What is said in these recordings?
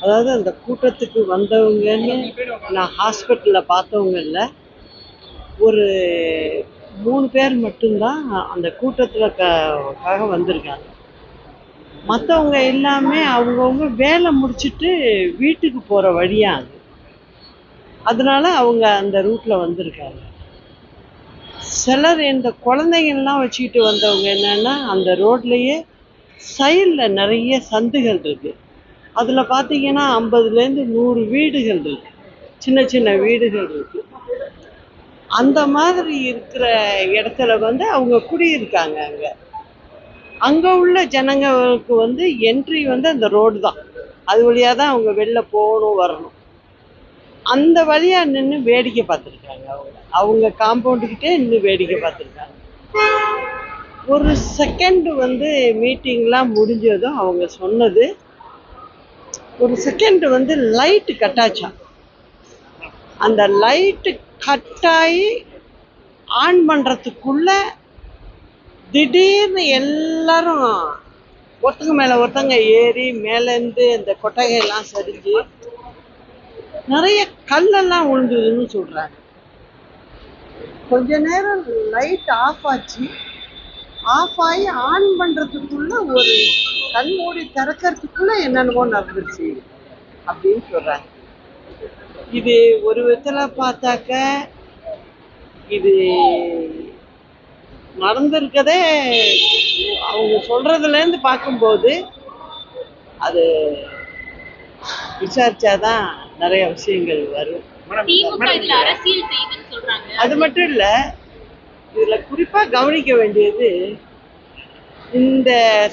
அதாவது அந்த கூட்டத்துக்கு வந்தவங்கன்னு நான் ஹாஸ்பிட்டலில் பார்த்தவங்க இல்லை. ஒரு 3 பேர் மட்டும்தான் அந்த கூட்டத்துலக்காக வந்திருக்காங்க. மற்றவங்க எல்லாமே அவங்கவுங்க வேலை முடிச்சுட்டு வீட்டுக்கு போகிற வழியா அது. அதனால அவங்க அந்த ரூட்ல வந்திருக்காங்க. சிலர் இந்த குழந்தைங்கள்லாம் வச்சுக்கிட்டு வந்தவங்க என்னன்னா அந்த ரோட்லயே சைடில் நிறைய சந்துகள் இருக்கு. அதில் பார்த்தீங்கன்னா 50லேருந்து 100 வீடுகள் இருக்கு, சின்ன சின்ன வீடுகள் இருக்கு. அந்த மாதிரி இருக்கிற இடத்துல வந்து அவங்க குடியிருக்காங்க. அங்கே உள்ள ஜனங்களுக்கு வந்து என்ட்ரி வந்து அந்த ரோடு தான். அது வழியாக தான் அவங்க வெளில போகணும் வரணும். அந்த வழியாக நின்று வேடிக்கை பார்த்துருக்காங்க. அவங்க காம்பவுண்டுக்கிட்டே நின்று வேடிக்கை பார்த்துருக்காங்க. ஒரு செகண்ட் வந்து மீட்டிங்லாம் முடிஞ்சதும் அவங்க சொன்னது, ஒரு செகண்ட் வந்து லைட்டு கட்டாச்சான். அந்த லைட்டு கட்டாயி ஆன் பண்ணுறதுக்குள்ள திடீர்னு எல்லாரும் ஒருத்தங்க மேலே ஒருத்தங்க ஏறி மேலேருந்து இந்த கொட்டகையெல்லாம் சரிஞ்சு நிறைய கல்லெல்லாம் விழுந்ததுன்னு சொல்கிறாங்க. கொஞ்ச நேரம் லைட் ஆஃப் ஆச்சு. ஆஃப் ஆகி ஆன் பண்ணுறதுக்குள்ள ஒரு கண் மூடி திறக்கிறதுக்குள்ள என்னென்னமோ நடந்துச்சு அப்படின்னு சொல்கிறாங்க. இது ஒரு விதத்தில் பார்த்தாக்க இது நடந்திருக்கதே அவங்க சொல்றதுலேருந்து பார்க்கும்போது அது விசாரிச்சாதான் நிறைய விஷயங்கள் வரும். அது மட்டும் இல்ல, இதுல குறிப்பா கவனிக்க வேண்டியது, இந்த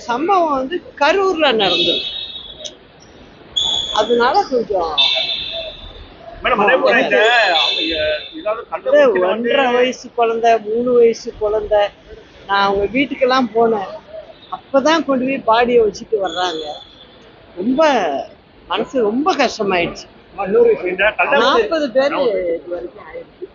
சம்பவம் வந்து கரூர்ல நடந்தது. அதனால கொஞ்சம் 1.5 வயசு குழந்தை, 3 வயசு குழந்தை, நான் அவங்க வீட்டுக்கெல்லாம் போனேன். அப்பதான் கொண்டு போய் பாடியை வச்சுட்டு வர்றாங்க. ரொம்ப மனசு ரொம்ப கஷ்டமாயிடுச்சு. 40 பேர் இது வரைக்கும் ஆயிடுச்சு.